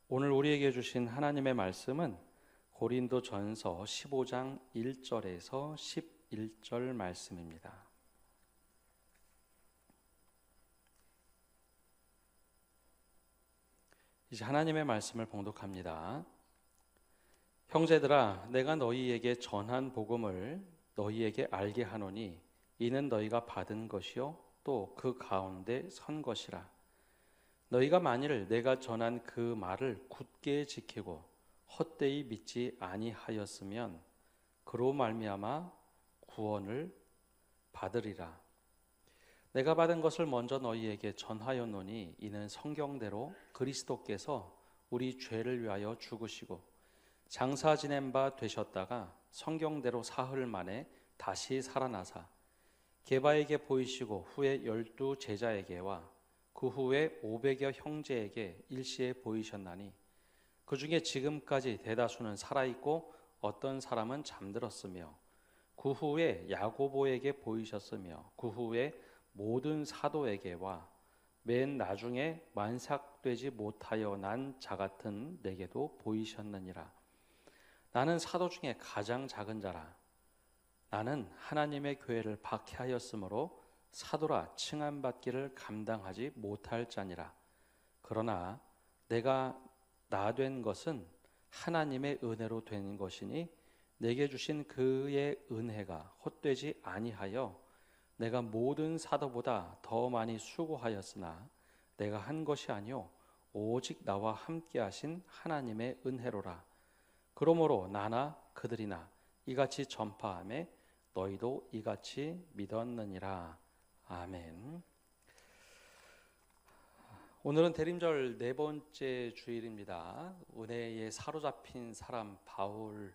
오늘 우리에게 주신 하나님의 말씀은 고린도전서 15장 1절에서 11절 말씀입니다. 이제 하나님의 말씀을 봉독합니다. 형제들아, 내가 너희에게 전한 복음을 너희에게 알게 하노니 이는 너희가 받은 것이요 또 그 가운데 선 것이라. 너희가 만일 내가 전한 그 말을 굳게 지키고 헛되이 믿지 아니하였으면 그로 말미암아 구원을 받으리라. 내가 받은 것을 먼저 너희에게 전하였노니 이는 성경대로 그리스도께서 우리 죄를 위하여 죽으시고 장사 지낸 바 되셨다가 성경대로 사흘 만에 다시 살아나사 게바에게 보이시고 후에 12 제자에게와 그 후에 500여 형제에게 일시에 보이셨나니 그 중에 지금까지 대다수는 살아있고 어떤 사람은 잠들었으며 그 후에 야고보에게 보이셨으며 그 후에 모든 사도에게와 맨 나중에 만삭되지 못하여 난 자 같은 내게도 보이셨느니라. 나는 사도 중에 가장 작은 자라. 나는 하나님의 교회를 박해하였으므로 사도라 칭함받기를 감당하지 못할 자니라. 그러나 내가 나 된 것은 하나님의 은혜로 된 것이니 내게 주신 그의 은혜가 헛되지 아니하여 내가 모든 사도보다 더 많이 수고하였으나 내가 한 것이 아니요 오직 나와 함께 하신 하나님의 은혜로라. 그러므로 나나 그들이나 이같이 전파하며 너희도 이같이 믿었느니라. 아멘. 오늘은 대림절 네 번째 주일입니다. 은혜에 사로잡힌 사람 바울에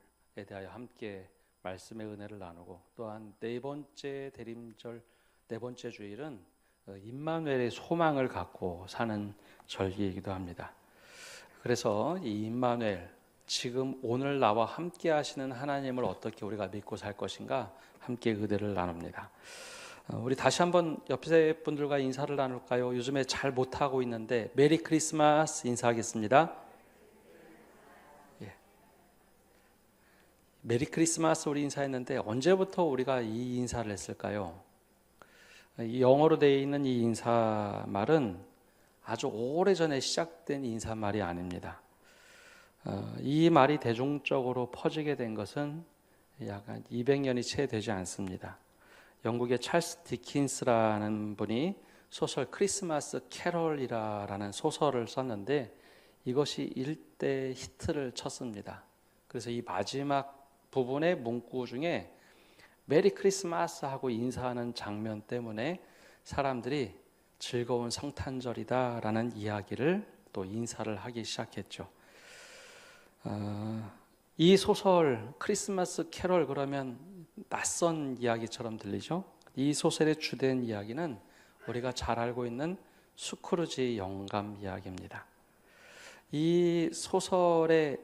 대하여 함께 말씀의 은혜를 나누고, 또한 네 번째 대림절 네 번째 주일은 임마누엘의 소망을 갖고 사는 절기이기도 합니다. 그래서 이 임마누엘, 지금 오늘 나와 함께 하시는 하나님을 어떻게 우리가 믿고 살 것인가 함께 의대를 나눕니다. 우리 다시 한번 옆에 분들과 인사를 나눌까요? 요즘에 잘 못하고 있는데 메리 크리스마스 인사하겠습니다. 예. 메리 크리스마스 우리 인사했는데 언제부터 우리가 이 인사를 했을까요? 이 영어로 되어 있는 이 인사말은 아주 오래전에 시작된 인사말이 아닙니다. 이 말이 대중적으로 퍼지게 된 것은 약 200년이 채 되지 않습니다. 영국의 찰스 디킨스라는 분이 소설 크리스마스 캐럴이라는 소설을 썼는데 이것이 일대 히트를 쳤습니다. 그래서 이 마지막 부분의 문구 중에 메리 크리스마스 하고 인사하는 장면 때문에 사람들이 즐거운 성탄절이다라는 이야기를 또 인사를 하기 시작했죠. 이 소설 크리스마스 캐럴, 그러면 낯선 이야기처럼 들리죠? 이 소설의 주된 이야기는 우리가 잘 알고 있는 스크루지 영감 이야기입니다. 이 소설의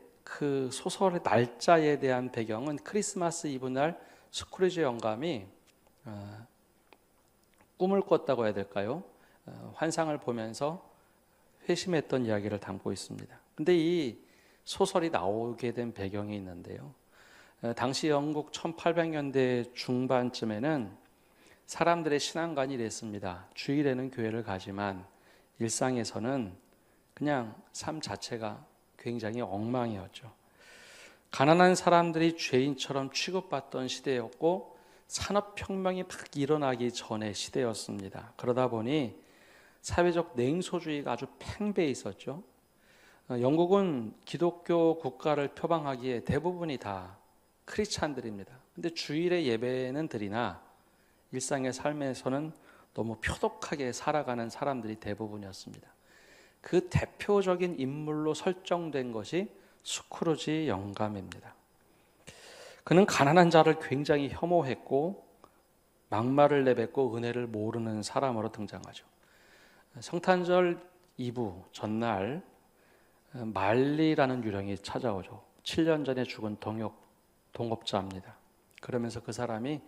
날짜에 대한 배경은 크리스마스 이브 날 스크루지 영감이 꿈을 꿨다고 해야 될까요? 환상을 보면서 회심했던 이야기를 담고 있습니다. 근데 이 소설이 나오게 된 배경이 있는데요. 당시 영국 1800년대 중반쯤에는 사람들의 신앙관이 이랬습니다. 주일에는 교회를 가지만 일상에서는 그냥 삶 자체가 굉장히 엉망이었죠. 가난한 사람들이 죄인처럼 취급받던 시대였고 산업혁명이 막 일어나기 전의 시대였습니다. 그러다 보니 사회적 냉소주의가 아주 팽배해 있었죠. 영국은 기독교 국가를 표방하기에 대부분이 다 크리스찬들입니다. 근데 주일에 예배는 드리나 일상의 삶에서는 너무 표독하게 살아가는 사람들이 대부분이었습니다. 그 대표적인 인물로 설정된 것이 스크루지 영감입니다. 그는 가난한 자를 굉장히 혐오했고 막말을 내뱉고 은혜를 모르는 사람으로 등장하죠. 성탄절 이브 전날 말리라는 유령이 찾아오죠. 7년 전에 죽은 동업자입니다. 그러면서 그 사람이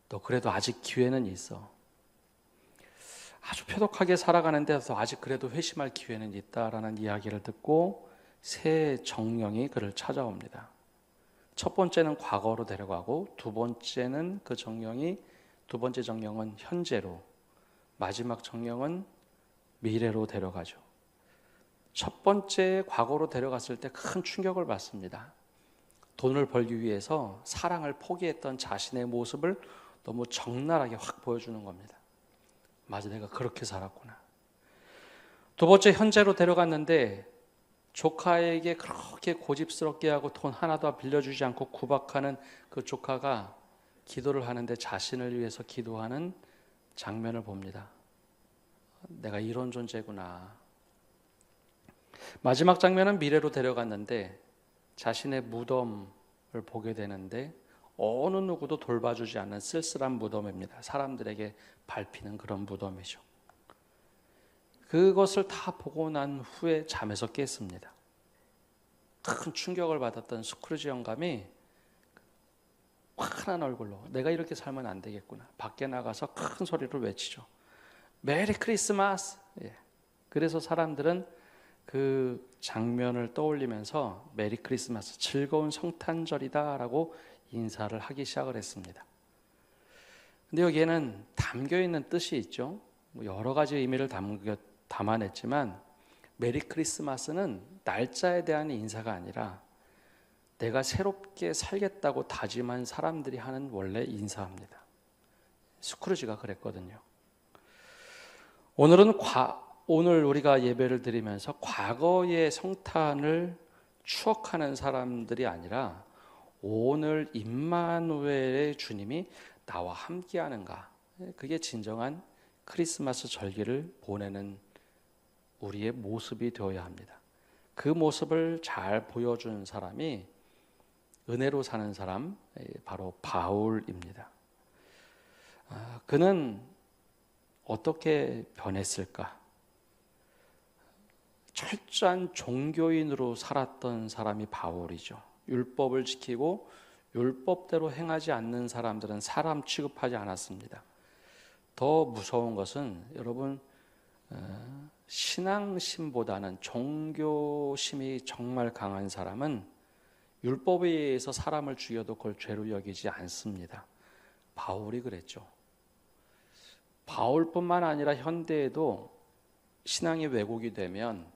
너 그래도 아직 기회는 있어. 아주 표독하게 살아가는데 아직 그래도 회심할 기회는 있다라는 이야기를 듣고 세 정령이 그를 찾아옵니다. 첫 번째는 과거로 데려가고 두 번째 정령은 현재로, 마지막 정령은 미래로 데려가죠. 첫 번째 과거로 데려갔을 때 큰 충격을 받습니다. 돈을 벌기 위해서 사랑을 포기했던 자신의 모습을 너무 적나라하게 확 보여주는 겁니다. 맞아, 내가 그렇게 살았구나. 두 번째 현재로 데려갔는데 조카에게 그렇게 고집스럽게 하고 돈 하나도 빌려주지 않고 구박하는 그 조카가 기도를 하는데 자신을 위해서 기도하는 장면을 봅니다. 내가 이런 존재구나. 마지막 장면은 미래로 데려갔는데 자신의 무덤을 보게 되는데 어느 누구도 돌봐주지 않는 쓸쓸한 무덤입니다. 사람들에게 밟히는 그런 무덤이죠. 그것을 다 보고 난 후에 잠에서 깼습니다. 큰 충격을 받았던 스크루지 영감이 환한 얼굴로 내가 이렇게 살면 안 되겠구나. 밖에 나가서 큰 소리로 외치죠. 메리 크리스마스. 그래서 사람들은 그 장면을 떠올리면서 메리 크리스마스, 즐거운 성탄절이다 라고 인사를 하기 시작을 했습니다. 근데 여기에는 담겨있는 뜻이 있죠. 여러 가지 의미를 담아냈지만 메리 크리스마스는 날짜에 대한 인사가 아니라 내가 새롭게 살겠다고 다짐한 사람들이 하는 원래 인사입니다. 스크루지가 그랬거든요. 오늘 우리가 예배를 드리면서 과거의 성탄을 추억하는 사람들이 아니라 오늘 임마누엘의 주님이 나와 함께하는가, 그게 진정한 크리스마스 절기를 보내는 우리의 모습이 되어야 합니다. 그 모습을 잘 보여준 사람이 은혜로 사는 사람, 바로 바울입니다. 그는 어떻게 변했을까? 철저한 종교인으로 살았던 사람이 바울이죠. 율법을 지키고 율법대로 행하지 않는 사람들은 사람 취급하지 않았습니다. 더 무서운 것은 여러분, 신앙심보다는 종교심이 정말 강한 사람은 율법에 의해서 사람을 죽여도 그걸 죄로 여기지 않습니다. 바울이 그랬죠. 바울뿐만 아니라 현대에도 신앙이 왜곡이 되면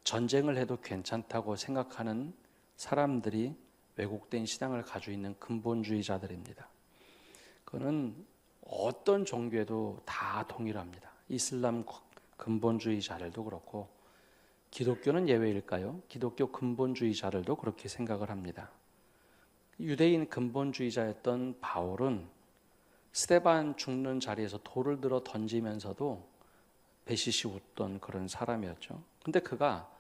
전쟁을 해도 괜찮다고 생각하는 사람들이 왜곡된 신앙을 가지고 있는 근본주의자들입니다. 그거는 어떤 종교에도 다 동일합니다. 이슬람 근본주의자들도 그렇고, 기독교는 예외일까요? 기독교 근본주의자들도 그렇게 생각을 합니다. 유대인 근본주의자였던 바울은 스데반 죽는 자리에서 돌을 들어 던지면서도 배시시 웃던 그런 사람이었죠. 근데 그가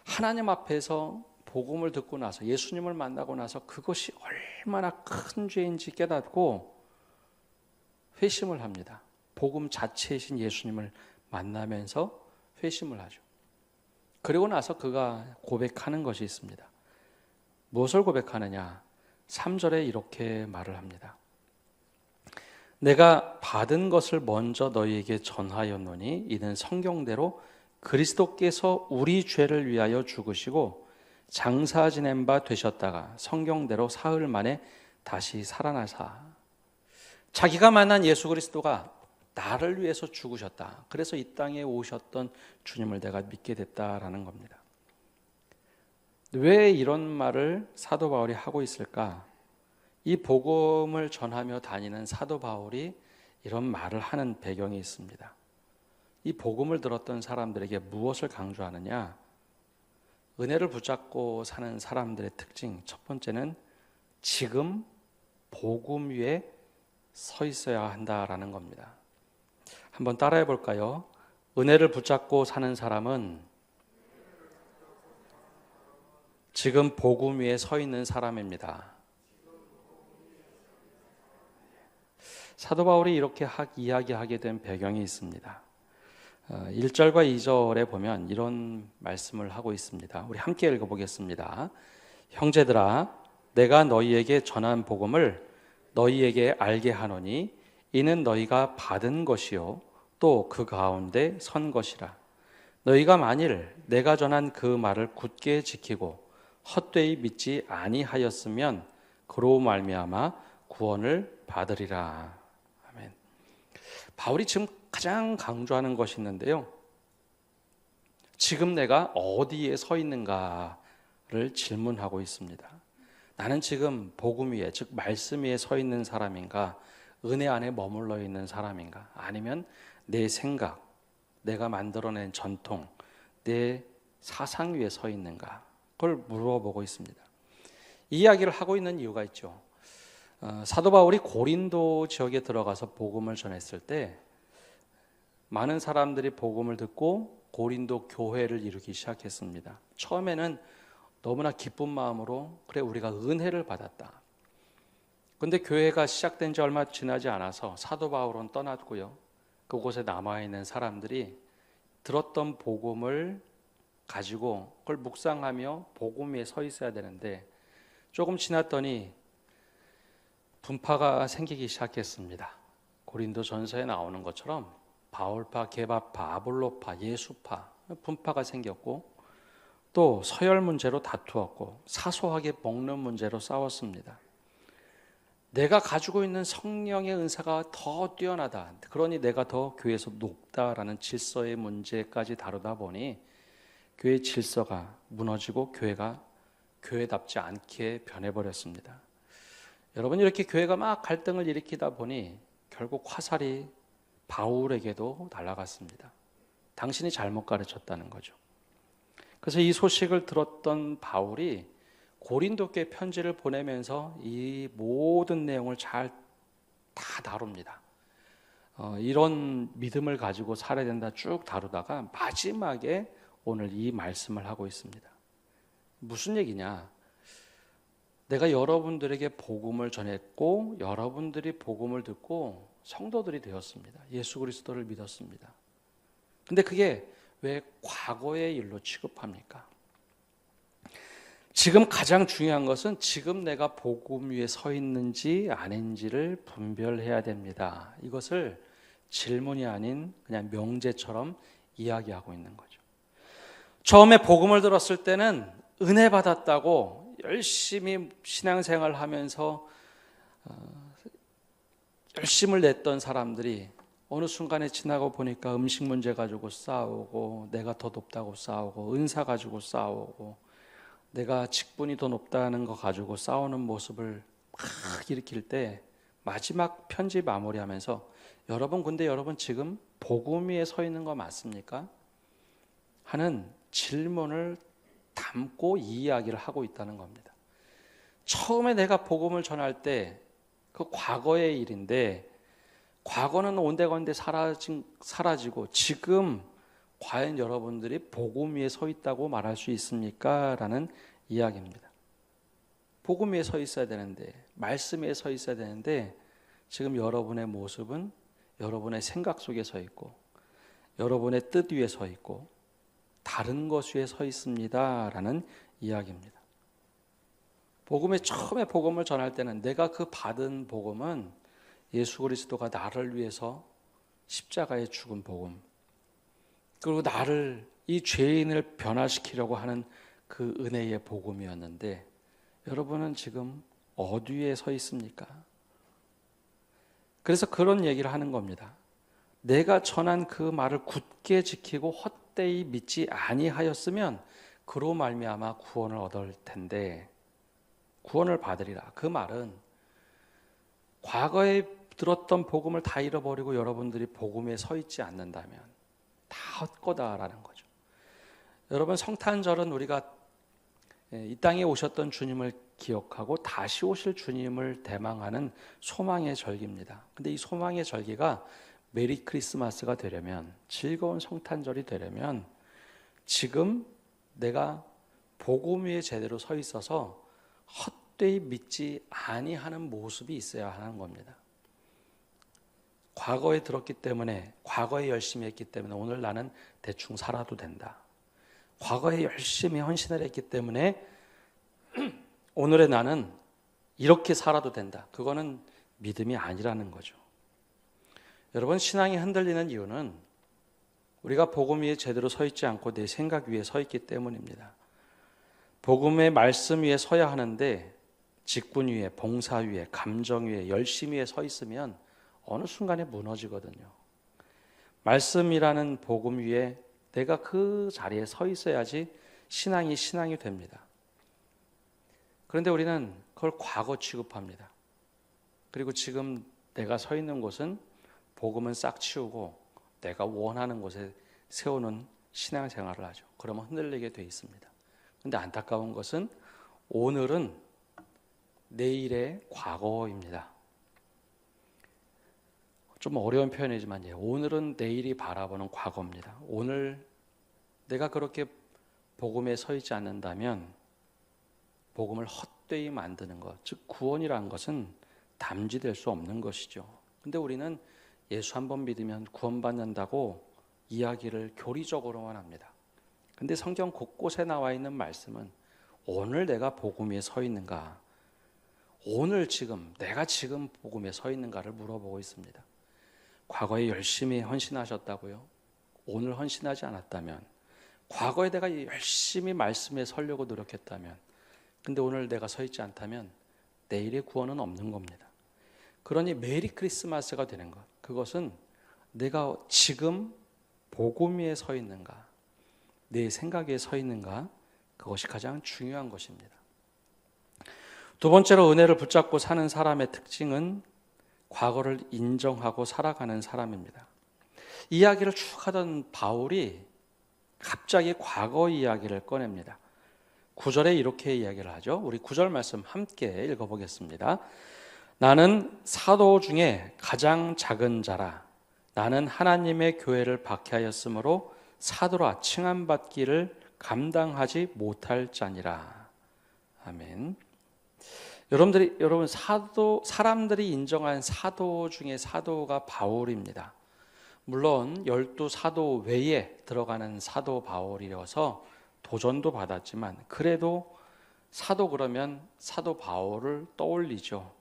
하나님 앞에서 복음을 듣고 나서, 예수님을 만나고 나서 그것이 얼마나 큰 죄인지 깨닫고 회심을 합니다. 복음 자체이신 예수님을 만나면서 회심을 하죠. 그리고 나서 그가 고백하는 것이 있습니다. 무엇을 고백하느냐? 3절에 이렇게 말을 합니다. 내가 받은 것을 먼저 너희에게 전하였노니 이는 성경대로 그리스도께서 우리 죄를 위하여 죽으시고 장사 지낸 바 되셨다가 성경대로 사흘 만에 다시 살아나사. 자기가 만난 예수 그리스도가 나를 위해서 죽으셨다. 그래서 이 땅에 오셨던 주님을 내가 믿게 됐다라는 겁니다. 왜 이런 말을 사도 바울이 하고 있을까? 이 복음을 전하며 다니는 사도 바울이 이런 말을 하는 배경이 있습니다. 이 복음을 들었던 사람들에게 무엇을 강조하느냐? 은혜를 붙잡고 사는 사람들의 특징, 첫 번째는 지금 복음 위에 서 있어야 한다라는 겁니다. 한번 따라해 볼까요? 은혜를 붙잡고 사는 사람은 지금 복음 위에 서 있는 사람입니다. 사도 바울이 이렇게 이야기하게 된 배경이 있습니다. 1절과 2절에 보면 이런 말씀을 하고 있습니다. 우리 함께 읽어보겠습니다. 형제들아, 내가 너희에게 전한 복음을 너희에게 알게 하노니 이는 너희가 받은 것이요 또 그 가운데 선 것이라. 너희가 만일 내가 전한 그 말을 굳게 지키고 헛되이 믿지 아니하였으면 그로 말미암아 구원을 받으리라. 아멘. 바울이 지금 가장 강조하는 것이 있는데요. 지금 내가 어디에 서 있는가를 질문하고 있습니다. 나는 지금 복음 위에, 즉 말씀 위에 서 있는 사람인가? 은혜 안에 머물러 있는 사람인가? 아니면 내 생각, 내가 만들어낸 전통, 내 사상 위에 서 있는가? 그걸 물어보고 있습니다. 이 이야기를 하고 있는 이유가 있죠. 사도 바울이 고린도 지역에 들어가서 복음을 전했을 때 많은 사람들이 복음을 듣고 고린도 교회를 이루기 시작했습니다. 처음에는 너무나 기쁜 마음으로 그래 우리가 은혜를 받았다. 그런데 교회가 시작된 지 얼마 지나지 않아서 사도 바울은 떠났고요. 그곳에 남아있는 사람들이 들었던 복음을 가지고 그걸 묵상하며 복음 위에 서 있어야 되는데 조금 지났더니 분파가 생기기 시작했습니다. 고린도 전서에 나오는 것처럼 바울파, 게바파, 아볼로파, 예수파 분파가 생겼고 또 서열 문제로 다투었고 사소하게 먹는 문제로 싸웠습니다. 내가 가지고 있는 성령의 은사가 더 뛰어나다. 그러니 내가 더 교회에서 높다라는 질서의 문제까지 다루다 보니 교회의 질서가 무너지고 교회가 교회답지 않게 변해버렸습니다. 여러분 이렇게 교회가 막 갈등을 일으키다 보니 결국 화살이 바울에게도 날아갔습니다. 당신이 잘못 가르쳤다는 거죠. 그래서 이 소식을 들었던 바울이 고린도께 편지를 보내면서 이 모든 내용을 잘 다 다룹니다. 이런 믿음을 가지고 살아야 된다 쭉 다루다가 마지막에 오늘 이 말씀을 하고 있습니다. 무슨 얘기냐? 내가 여러분들에게 복음을 전했고 여러분들이 복음을 듣고 성도들이 되었습니다. 예수 그리스도를 믿었습니다. 근데 그게 왜 과거의 일로 취급합니까? 지금 가장 중요한 것은 지금 내가 복음 위에 서 있는지 아닌지를 분별해야 됩니다. 이것을 질문이 아닌 그냥 명제처럼 이야기하고 있는 거죠. 처음에 복음을 들었을 때는 은혜 받았다고 열심히 신앙생활을 하면서 열심을 냈던 사람들이 어느 순간에 지나고 보니까 음식 문제 가지고 싸우고 내가 더 높다고 싸우고 은사 가지고 싸우고 내가 직분이 더 높다는 거 가지고 싸우는 모습을 막 일으킬 때 마지막 편지 마무리하면서 근데 여러분 지금 복음 위에 서 있는 거 맞습니까? 하는 질문을 담고 이 이야기를 하고 있다는 겁니다. 처음에 내가 복음을 전할 때 그 과거의 일인데 과거는 온데간데 사라지고 지금 과연 여러분들이 복음 위에 서 있다고 말할 수 있습니까? 라는 이야기입니다. 복음 위에 서 있어야 되는데 말씀 위에 서 있어야 되는데 지금 여러분의 모습은 여러분의 생각 속에 서 있고 여러분의 뜻 위에 서 있고 다른 것 위에 서 있습니다. 라는 이야기입니다. 처음에 복음을 전할 때는 내가 그 받은 복음은 예수 그리스도가 나를 위해서 십자가에 죽은 복음 그리고 나를 이 죄인을 변화시키려고 하는 그 은혜의 복음이었는데 여러분은 지금 어디에 서 있습니까? 그래서 그런 얘기를 하는 겁니다. 내가 전한 그 말을 굳게 지키고 헛되이 믿지 아니하였으면 그로 말미암아 구원을 얻을 텐데 구원을 받으리라. 그 말은 과거에 들었던 복음을 다 잃어버리고 여러분들이 복음에 서 있지 않는다면 다 헛거다라는 거죠. 여러분 성탄절은 우리가 이 땅에 오셨던 주님을 기억하고 다시 오실 주님을 대망하는 소망의 절기입니다. 근데 이 소망의 절기가 메리 크리스마스가 되려면 즐거운 성탄절이 되려면 지금 내가 복음 위에 제대로 서 있어서 헛되이 믿지 아니하는 모습이 있어야 하는 겁니다. 과거에 들었기 때문에 과거에 열심히 했기 때문에 오늘 나는 대충 살아도 된다. 과거에 열심히 헌신을 했기 때문에 오늘의 나는 이렇게 살아도 된다. 그거는 믿음이 아니라는 거죠. 여러분 신앙이 흔들리는 이유는 우리가 복음 위에 제대로 서 있지 않고 내 생각 위에 서 있기 때문입니다. 복음의 말씀 위에 서야 하는데 직분 위에, 봉사 위에, 감정 위에, 열심 위에 서 있으면 어느 순간에 무너지거든요. 말씀이라는 복음 위에 내가 그 자리에 서 있어야지 신앙이 됩니다. 그런데 우리는 그걸 과거 취급합니다. 그리고 지금 내가 서 있는 곳은 복음은 싹 치우고 내가 원하는 곳에 세우는 신앙생활을 하죠. 그러면 흔들리게 돼 있습니다. 그런데 안타까운 것은 오늘은 내일의 과거입니다. 좀 어려운 표현이지만 오늘은 내일이 바라보는 과거입니다. 오늘 내가 그렇게 복음에 서 있지 않는다면 복음을 헛되이 만드는 것, 즉 구원이라는 것은 담지될 수 없는 것이죠. 근데 우리는 예수 한 번 믿으면 구원받는다고 이야기를 교리적으로만 합니다. 근데 성경 곳곳에 나와 있는 말씀은 오늘 내가 복음 위에 서 있는가, 오늘 지금 내가 지금 복음에 서 있는가를 물어보고 있습니다. 과거에 열심히 헌신하셨다고요? 오늘 헌신하지 않았다면, 과거에 내가 열심히 말씀에 서려고 노력했다면, 근데 오늘 내가 서 있지 않다면 내일의 구원은 없는 겁니다. 그러니 메리 크리스마스가 되는 것, 그것은 내가 지금 복음 위에 서 있는가, 내 생각에 서 있는가, 그것이 가장 중요한 것입니다. 두 번째로 은혜를 붙잡고 사는 사람의 특징은 과거를 인정하고 살아가는 사람입니다. 이야기를 쭉 하던 바울이 갑자기 과거 이야기를 꺼냅니다. 9절에 이렇게 이야기를 하죠. 우리 9절 말씀 함께 읽어보겠습니다. 나는 사도 중에 가장 작은 자라. 나는 하나님의 교회를 박해하였으므로 사도라 칭함받기를 감당하지 못할 자니라. 아멘. 여러분 사람들이 인정한 사도 중에 사도가 바울입니다. 물론 12사도 외에 들어가는 사도 바울이어서 도전도 받았지만 그래도 사도 그러면 사도 바울을 떠올리죠.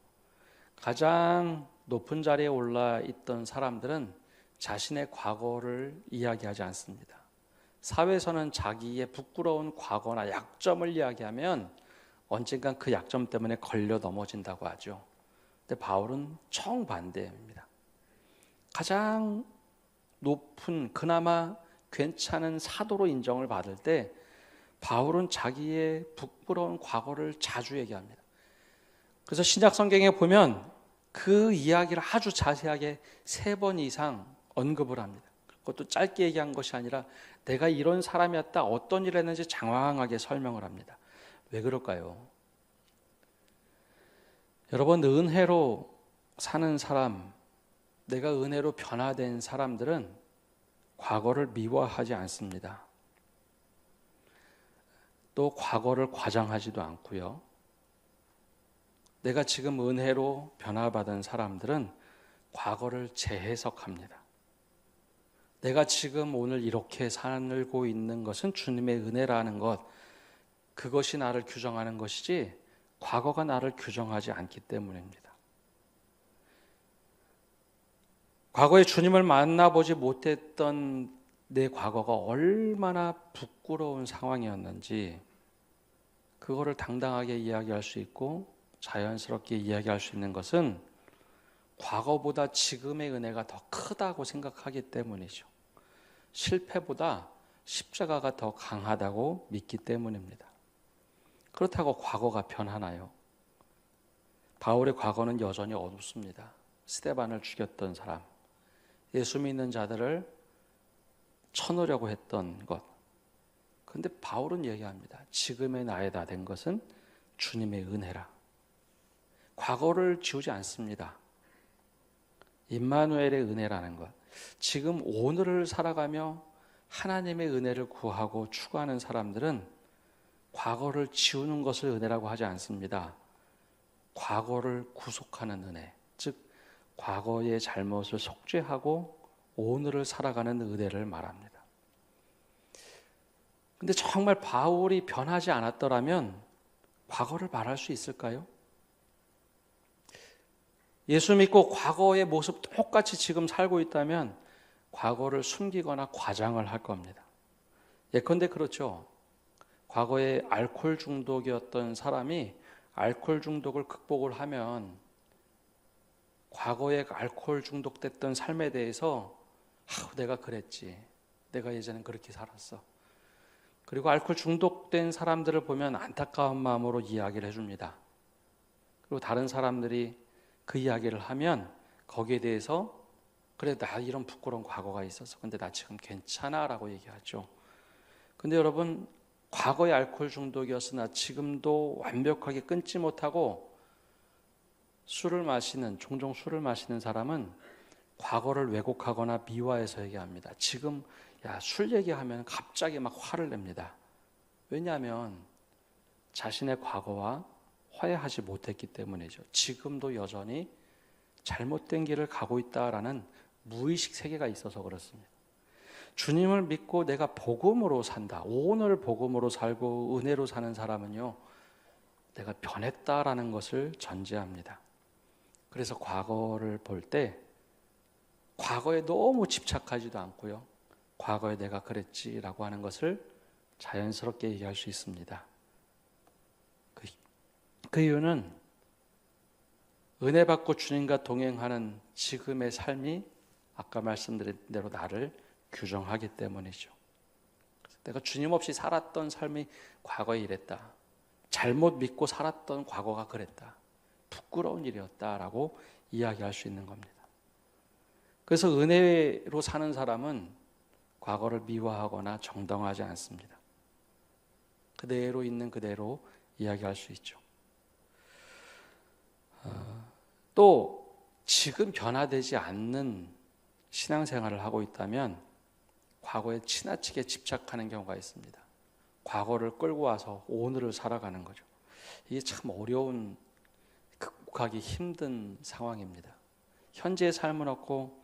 가장 높은 자리에 올라 있던 사람들은 자신의 과거를 이야기하지 않습니다. 사회에서는 자기의 부끄러운 과거나 약점을 이야기하면 언젠간 그 약점 때문에 걸려 넘어진다고 하죠. 근데 바울은 정반대입니다. 가장 높은, 그나마 괜찮은 사도로 인정을 받을 때 바울은 자기의 부끄러운 과거를 자주 얘기합니다. 그래서 신약 성경에 보면 그 이야기를 아주 자세하게 3번 이상 언급을 합니다. 그것도 짧게 얘기한 것이 아니라 내가 이런 사람이었다, 어떤 일을 했는지 장황하게 설명을 합니다. 왜 그럴까요? 여러분, 은혜로 사는 사람, 내가 은혜로 변화된 사람들은 과거를 미워하지 않습니다. 또 과거를 과장하지도 않고요. 내가 지금 은혜로 변화받은 사람들은 과거를 재해석합니다. 내가 지금 오늘 이렇게 살고 있는 것은 주님의 은혜라는 것, 그것이 나를 규정하는 것이지 과거가 나를 규정하지 않기 때문입니다. 과거에 주님을 만나보지 못했던 내 과거가 얼마나 부끄러운 상황이었는지 그거를 당당하게 이야기할 수 있고 자연스럽게 이야기할 수 있는 것은 과거보다 지금의 은혜가 더 크다고 생각하기 때문이죠. 실패보다 십자가가 더 강하다고 믿기 때문입니다. 그렇다고 과거가 변하나요? 바울의 과거는 여전히 어둡습니다. 스데반을 죽였던 사람, 예수 믿는 자들을 쳐놓으려고 했던 것. 그런데 바울은 얘기합니다. 지금의 나에 다 된 것은 주님의 은혜라. 과거를 지우지 않습니다. 임마누엘의 은혜라는 것. 지금 오늘을 살아가며 하나님의 은혜를 구하고 추구하는 사람들은 과거를 지우는 것을 은혜라고 하지 않습니다. 과거를 구속하는 은혜, 즉 과거의 잘못을 속죄하고 오늘을 살아가는 은혜를 말합니다. 근데 정말 바울이 변하지 않았더라면 과거를 말할 수 있을까요? 예수 믿고 과거의 모습 똑같이 지금 살고 있다면 과거를 숨기거나 과장을 할 겁니다. 예컨대 그렇죠. 과거에 알코올 중독이었던 사람이 알코올 중독을 극복을 하면 과거에 알코올 중독됐던 삶에 대해서 내가 그랬지. 내가 예전엔 그렇게 살았어. 그리고 알코올 중독된 사람들을 보면 안타까운 마음으로 이야기를 해줍니다. 그리고 다른 사람들이 그 이야기를 하면 거기에 대해서 그래 나 이런 부끄러운 과거가 있었어. 근데 나 지금 괜찮아 라고 얘기하죠. 근데 여러분 과거의 알코올 중독이었으나 지금도 완벽하게 끊지 못하고 종종 술을 마시는 사람은 과거를 왜곡하거나 미화해서 얘기합니다. 지금 술 얘기하면 갑자기 막 화를 냅니다. 왜냐하면 자신의 과거와 화해하지 못했기 때문이죠. 지금도 여전히 잘못된 길을 가고 있다라는 무의식 세계가 있어서 그렇습니다. 주님을 믿고 내가 복음으로 산다. 오늘 복음으로 살고 은혜로 사는 사람은요, 내가 변했다라는 것을 전제합니다. 그래서 과거를 볼 때 과거에 너무 집착하지도 않고요. 과거에 내가 그랬지라고 하는 것을 자연스럽게 얘기할 수 있습니다. 그 이유는 은혜 받고 주님과 동행하는 지금의 삶이 아까 말씀드린 대로 나를 규정하기 때문이죠. 내가 주님 없이 살았던 삶이 과거에 이랬다. 잘못 믿고 살았던 과거가 그랬다. 부끄러운 일이었다라고 이야기할 수 있는 겁니다. 그래서 은혜로 사는 사람은 과거를 미화하거나 정당화하지 않습니다. 그대로 있는 그대로 이야기할 수 있죠. 또 지금 변화되지 않는 신앙생활을 하고 있다면 과거에 지나치게 집착하는 경우가 있습니다. 과거를 끌고 와서 오늘을 살아가는 거죠. 이게 참 어려운, 극복하기 힘든 상황입니다. 현재의 삶은 없고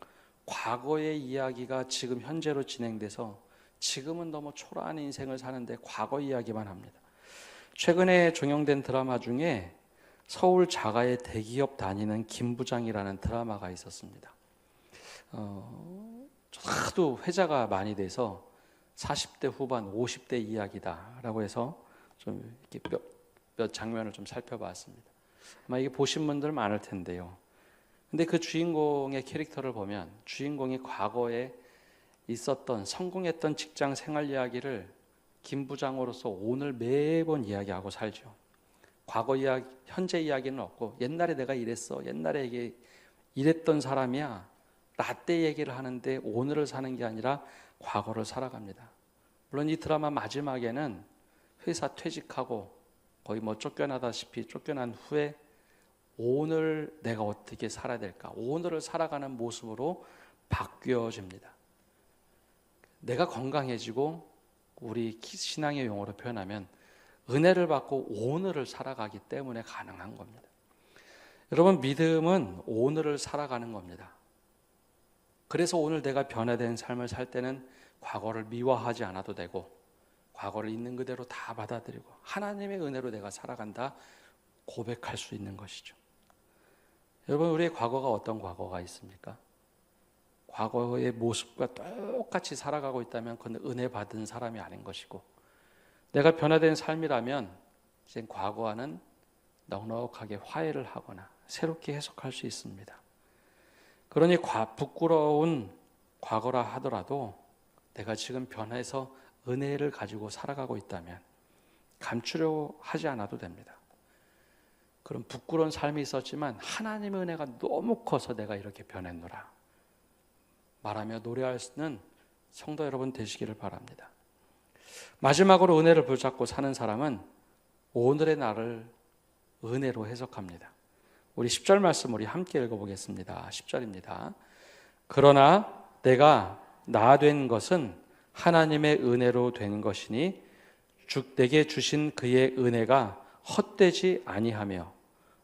과거의 이야기가 지금 현재로 진행돼서 지금은 너무 초라한 인생을 사는데 과거 이야기만 합니다. 최근에 종영된 드라마 중에 서울 자가의 대기업 다니는 김 부장이라는 드라마가 있었습니다. 하도 회자가 많이 돼서 40대 후반 50대 이야기다라고 해서 좀 이렇게 몇 장면을 좀 살펴봤습니다. 아마 이게 보신 분들 많을 텐데요. 근데 그 주인공의 캐릭터를 보면 주인공이 과거에 있었던 성공했던 직장 생활 이야기를 김 부장으로서 오늘 매번 이야기하고 살죠. 과거 이야기, 현재 이야기는 없고 옛날에 내가 이랬어. 옛날에 이게 이랬던 사람이야. 라떼 얘기를 하는데 오늘을 사는 게 아니라 과거를 살아갑니다. 물론 이 드라마 마지막에는 회사 퇴직하고 거의 쫓겨나다시피 쫓겨난 후에 오늘 내가 어떻게 살아야 될까? 오늘을 살아가는 모습으로 바뀌어집니다. 내가 건강해지고 우리 신앙의 용어로 표현하면 은혜를 받고 오늘을 살아가기 때문에 가능한 겁니다. 여러분 믿음은 오늘을 살아가는 겁니다. 그래서 오늘 내가 변화된 삶을 살 때는 과거를 미화하지 않아도 되고 과거를 있는 그대로 다 받아들이고 하나님의 은혜로 내가 살아간다 고백할 수 있는 것이죠. 여러분 우리의 과거가 어떤 과거가 있습니까? 과거의 모습과 똑같이 살아가고 있다면 그건 은혜 받은 사람이 아닌 것이고 내가 변화된 삶이라면 이제 과거와는 넉넉하게 화해를 하거나 새롭게 해석할 수 있습니다. 그러니 부끄러운 과거라 하더라도 내가 지금 변해서 은혜를 가지고 살아가고 있다면 감추려 하지 않아도 됩니다. 그런 부끄러운 삶이 있었지만 하나님의 은혜가 너무 커서 내가 이렇게 변했노라 말하며 노래할 수 있는 성도 여러분 되시기를 바랍니다. 마지막으로 은혜를 붙잡고 사는 사람은 오늘의 나를 은혜로 해석합니다. 우리 10절 말씀 우리 함께 읽어보겠습니다. 10절입니다. 그러나 내가 나 된 것은 하나님의 은혜로 된 것이니 내게 주신 그의 은혜가 헛되지 아니하며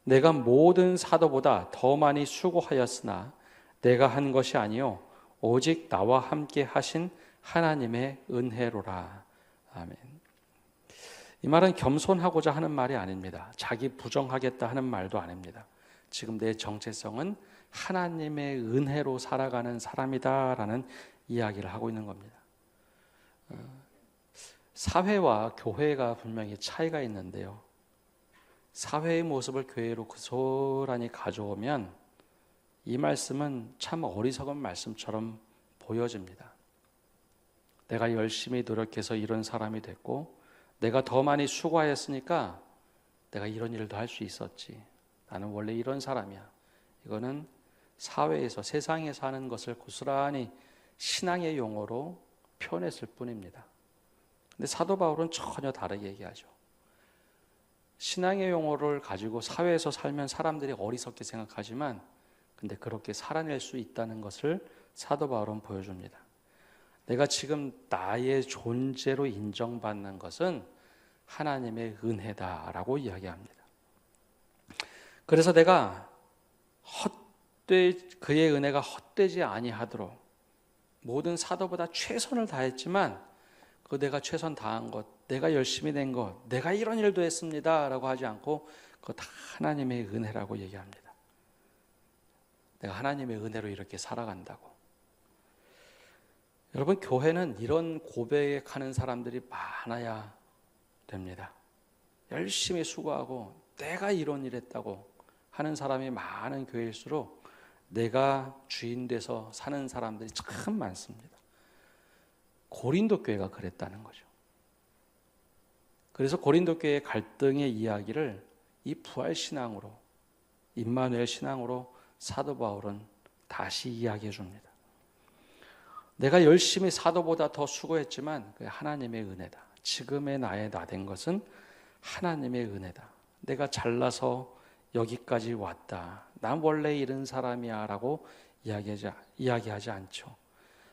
내가 모든 사도보다 더 많이 수고하였으나 내가 한 것이 아니요 오직 나와 함께 하신 하나님의 은혜로라. 아멘. 이 말은 겸손하고자 하는 말이 아닙니다. 자기 부정하겠다 하는 말도 아닙니다. 지금 내 정체성은 하나님의 은혜로 살아가는 사람이다라는 이야기를 하고 있는 겁니다. 사회와 교회가 분명히 차이가 있는데요. 사회의 모습을 교회로 고스란히 가져오면 이 말씀은 참 어리석은 말씀처럼 보여집니다. 내가 열심히 노력해서 이런 사람이 됐고 내가 더 많이 수고하였으니까 내가 이런 일도 할 수 있었지. 나는 원래 이런 사람이야. 이거는 사회에서 세상에서 하는 것을 고스란히 신앙의 용어로 표현했을 뿐입니다. 근데 사도 바울은 전혀 다르게 얘기하죠. 신앙의 용어를 가지고 사회에서 살면 사람들이 어리석게 생각하지만 근데 그렇게 살아낼 수 있다는 것을 사도 바울은 보여줍니다. 내가 지금 나의 존재로 인정받는 것은 하나님의 은혜다라고 이야기합니다. 그래서 내가 그의 은혜가 헛되지 아니하도록 모든 사도보다 최선을 다했지만 그 내가 최선 다한 것, 내가 열심히 낸 것, 내가 이런 일도 했습니다 라고 하지 않고 그거 다 하나님의 은혜라고 얘기합니다. 내가 하나님의 은혜로 이렇게 살아간다고. 여러분, 교회는 이런 고백하는 사람들이 많아야 됩니다. 열심히 수고하고 내가 이런 일 했다고 하는 사람이 많은 교회일수록 내가 주인 돼서 사는 사람들이 참 많습니다. 고린도 교회가 그랬다는 거죠. 그래서 고린도 교회의 갈등의 이야기를 이 부활신앙으로, 임마누엘 신앙으로 사도 바울은 다시 이야기해 줍니다. 내가 열심히 사도보다 더 수고했지만 그게 하나님의 은혜다. 지금의 나의 나 된 것은 하나님의 은혜다. 내가 잘나서 여기까지 왔다. 난 원래 이런 사람이야 라고 이야기하지 않죠.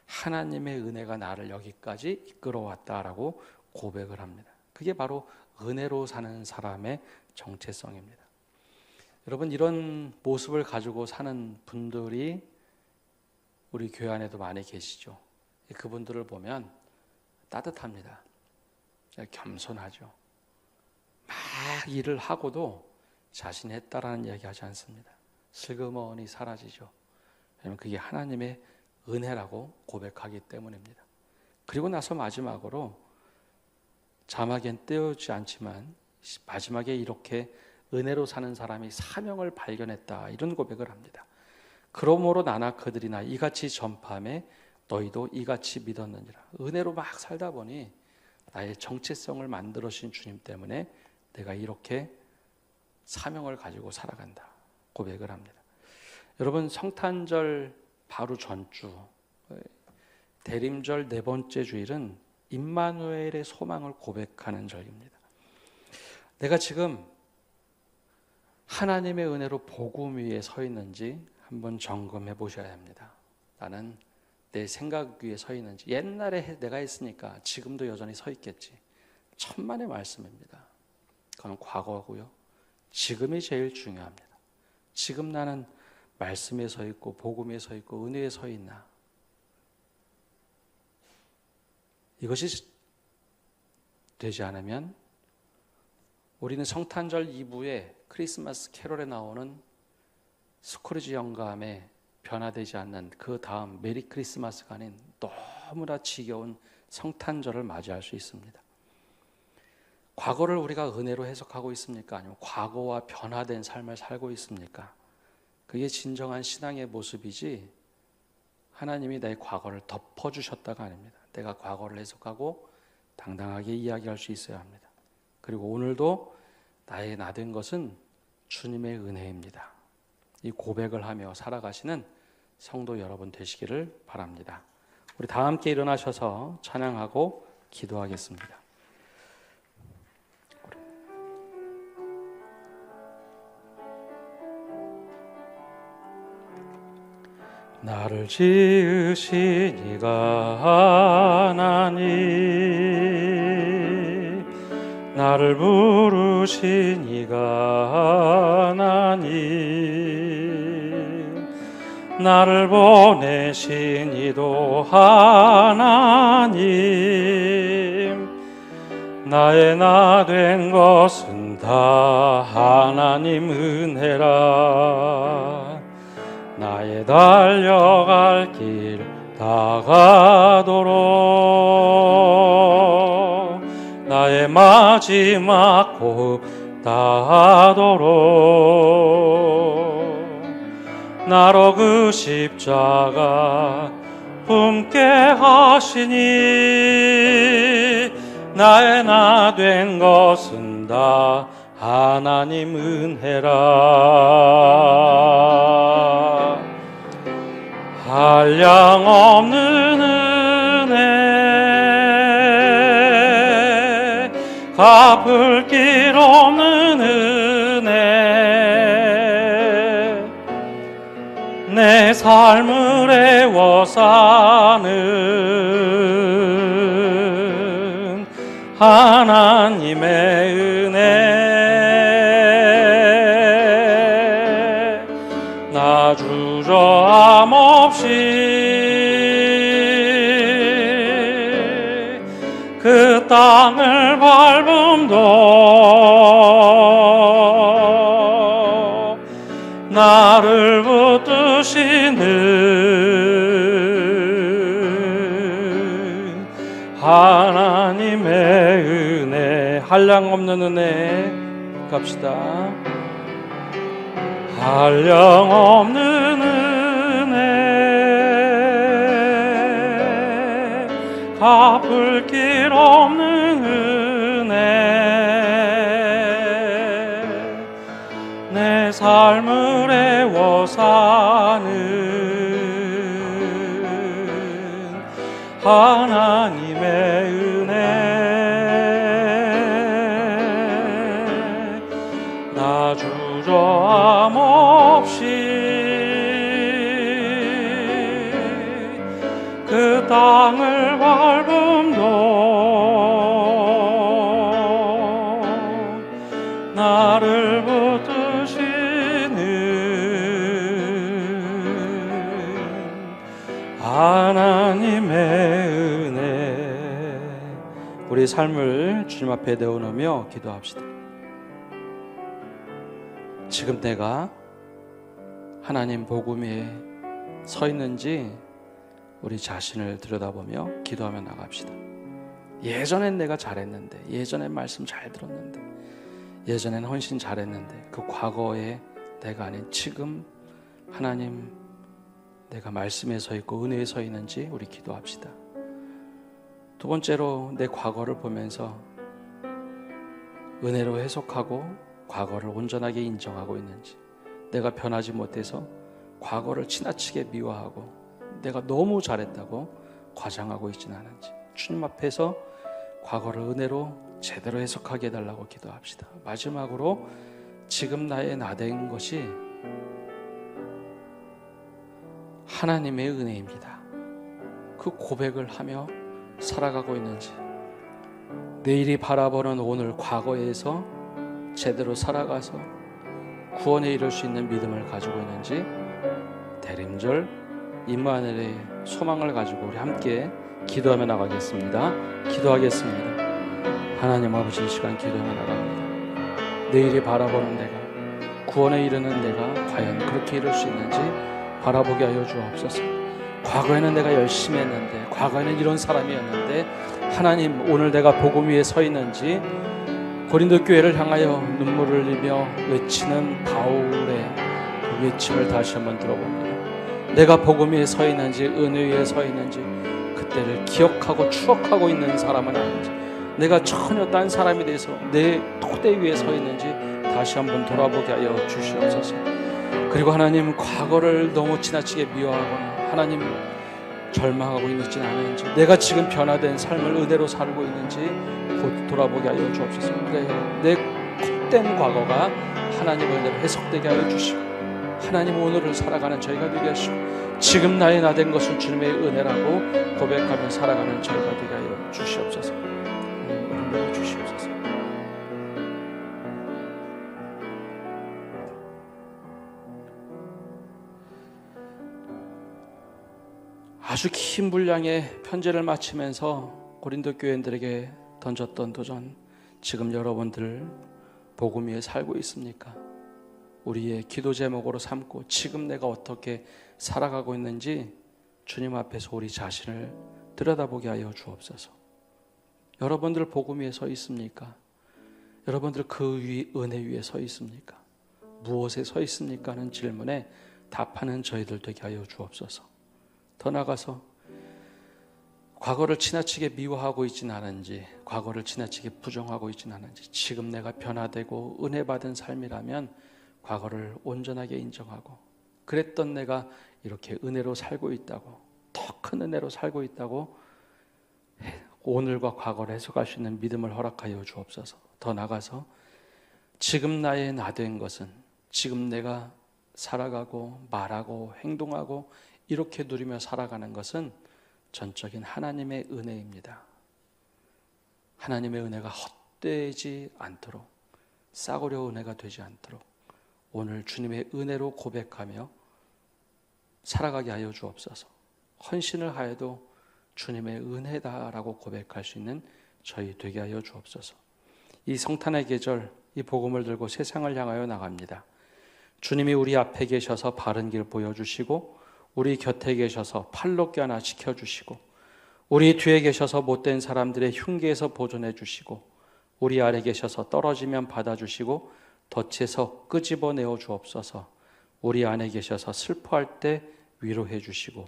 하나님의 은혜가 나를 여기까지 이끌어왔다라고 고백을 합니다. 그게 바로 은혜로 사는 사람의 정체성입니다. 여러분, 이런 모습을 가지고 사는 분들이 우리 교회 안에도 많이 계시죠. 그분들을 보면 따뜻합니다. 겸손하죠. 막 일을 하고도 자신이 했다라는 이야기 하지 않습니다. 슬그머니 사라지죠. 왜냐하면 그게 하나님의 은혜라고 고백하기 때문입니다. 그리고 나서 마지막으로 자막엔 떼어지 않지만 마지막에 이렇게 은혜로 사는 사람이 사명을 발견했다 이런 고백을 합니다. 그러므로 나나 그들이나 이같이 전파하며 너희도 이같이 믿었느니라. 은혜로 막 살다 보니 나의 정체성을 만들어주신 주님 때문에 내가 이렇게 사명을 가지고 살아간다 고백을 합니다. 여러분, 성탄절 바로 전주 대림절 네 번째 주일은 임마누엘의 소망을 고백하는 절입니다. 내가 지금 하나님의 은혜로 복음 위에 서 있는지 한번 점검해 보셔야 합니다. 나는 내 생각 위에 서 있는지. 옛날에 내가 했으니까 지금도 여전히 서 있겠지. 천만의 말씀입니다. 그건 과거고요. 지금이 제일 중요합니다. 지금 나는 말씀에 서 있고 복음에 서 있고 은혜에 서 있나? 이것이 되지 않으면 우리는 성탄절 이브에 크리스마스 캐롤에 나오는 스크루지 영감에 변화되지 않는 그 다음 메리 크리스마스가 아닌 너무나 지겨운 성탄절을 맞이할 수 있습니다. 과거를 우리가 은혜로 해석하고 있습니까? 아니면 과거와 변화된 삶을 살고 있습니까? 그게 진정한 신앙의 모습이지 하나님이 내 과거를 덮어주셨다가 아닙니다. 내가 과거를 해석하고 당당하게 이야기할 수 있어야 합니다. 그리고 오늘도 나의 나 된 것은 주님의 은혜입니다. 이 고백을 하며 살아가시는 성도 여러분 되시기를 바랍니다. 우리 다 함께 일어나셔서 찬양하고 기도하겠습니다. 나를 지으신 이가 하나님, 나를 부르신 이가 하나님, 나를 보내신 이도 하나님, 나의 나 된 것은 다 하나님 은혜라. 나의 달려갈 길 다가도록 나의 마지막 호흡 다하도록 나로 그 십자가 품게 하시니 나의 나 된 것은 다 하나님 은혜라. 한량없는 은혜, 갚을 길 없는 은혜, 내 삶을 애워 사는 하나님의 은혜. 나 주저함 없이 그 땅을 밟음도 나를 붙드시는 하나님의 은혜. 한량없는 은혜 갑시다. 한량없는 은혜, 갚을 길 없는 은혜, 내 삶을 애워 사는 하나님의 은혜. 나 주저함 없이 그 땅을 밟음도 나를 붙드시는 하나님의 은혜. 우리 삶을 주님 앞에 내어놓으며 기도합시다. 지금 내가 하나님 복음 위에 서 있는지 우리 자신을 들여다보며 기도하며 나갑시다. 예전엔 내가 잘했는데, 예전엔 말씀 잘 들었는데, 예전엔 헌신 잘했는데, 그 과거에 내가 아닌 지금 하나님 내가 말씀에 서 있고 은혜에 서 있는지 우리 기도합시다. 두 번째로 내 과거를 보면서 은혜로 해석하고 과거를 온전하게 인정하고 있는지, 내가 변하지 못해서 과거를 지나치게 미워하고 내가 너무 잘했다고 과장하고 있지는 않은지 주님 앞에서 과거를 은혜로 제대로 해석하게 해달라고 기도합시다. 마지막으로 지금 나의 나 된 것이 하나님의 은혜입니다. 그 고백을 하며 살아가고 있는지, 내일이 바라보는 오늘 과거에서 제대로 살아가서 구원에 이룰 수 있는 믿음을 가지고 있는지, 대림절 임마누엘의 소망을 가지고 우리 함께 기도하며 나가겠습니다. 기도하겠습니다. 하나님 아버지, 이 시간 기도하며 나갑니다. 내일이 바라보는 내가, 구원에 이르는 내가 과연 그렇게 이룰 수 있는지 바라보게 하여 주옵소서. 과거에는 내가 열심히 했는데, 과거에는 이런 사람이었는데, 하나님 오늘 내가 복음 위에 서 있는지, 고린도 교회를 향하여 눈물을 흘리며 외치는 바울의 그 외침을 다시 한번 들어봅니다. 내가 복음 위에 서 있는지, 은혜 위에 서 있는지, 그때를 기억하고 추억하고 있는 사람은 아닌지, 내가 전혀 딴 사람이 돼서 내 토대 위에 서 있는지 다시 한번 돌아보게 하여 주시옵소서. 그리고 하나님, 과거를 너무 지나치게 미워하거나 하나님 절망하고 있는지는 않은지, 내가 지금 변화된 삶을 은혜로 살고 있는지 곧 돌아보게 하여 주옵소서. 그래요, 내 헛된 과거가 하나님의 은혜로 해석되게 하여 주시고, 하나님 오늘을 살아가는 저희가 되게 하시고, 지금 나의 나 된 것은 주님의 은혜라고 고백하며 살아가는 저희가 되게 하여 주시옵소서. 은혜 주시옵소서. 아주 긴 분량의 편지를 마치면서 고린도 교인들에게 던졌던 도전, 지금 여러분들 복음 위에 살고 있습니까? 우리의 기도 제목으로 삼고 지금 내가 어떻게 살아가고 있는지 주님 앞에서 우리 자신을 들여다보게 하여 주옵소서. 여러분들 복음 위에 서 있습니까? 여러분들 그 은혜 위에 서 있습니까? 무엇에 서 있습니까? 하는 질문에 답하는 저희들 되게 하여 주옵소서. 더 나아가서 과거를 지나치게 미워하고 있지는 않은지, 과거를 지나치게 부정하고 있지는 않은지, 지금 내가 변화되고 은혜 받은 삶이라면 과거를 온전하게 인정하고, 그랬던 내가 이렇게 은혜로 살고 있다고, 더 큰 은혜로 살고 있다고 오늘과 과거를 해석할 수 있는 믿음을 허락하여 주옵소서. 더 나아가서 지금 나의 나 된 것은, 지금 내가 살아가고 말하고 행동하고 이렇게 누리며 살아가는 것은 전적인 하나님의 은혜입니다. 하나님의 은혜가 헛되지 않도록, 싸구려 은혜가 되지 않도록 오늘 주님의 은혜로 고백하며 살아가게 하여 주옵소서. 헌신을 하여도 주님의 은혜다라고 고백할 수 있는 저희 되게 하여 주옵소서. 이 성탄의 계절, 이 복음을 들고 세상을 향하여 나갑니다. 주님이 우리 앞에 계셔서 바른 길 보여주시고, 우리 곁에 계셔서 팔로 껴안아 지켜주시고, 우리 뒤에 계셔서 못된 사람들의 흉계에서 보존해 주시고, 우리 아래 계셔서 떨어지면 받아주시고 덫에서 끄집어내어 주옵소서. 우리 안에 계셔서 슬퍼할 때 위로해 주시고,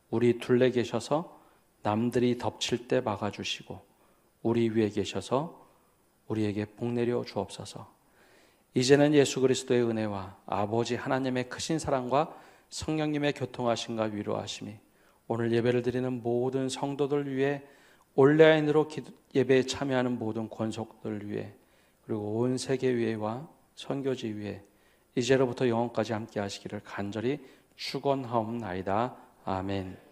우리 둘레 계셔서 남들이 덮칠 때 막아주시고, 우리 위에 계셔서 우리에게 복 내려 주옵소서. 이제는 예수 그리스도의 은혜와 아버지 하나님의 크신 사랑과 성령님의 교통하심과 위로하심이 오늘 예배를 드리는 모든 성도들 위해, 온라인으로 예배에 참여하는 모든 권속들 위해, 그리고 온 세계 위에와 선교지 위에 이제로부터 영원까지 함께 하시기를 간절히 축원하옵나이다. 아멘.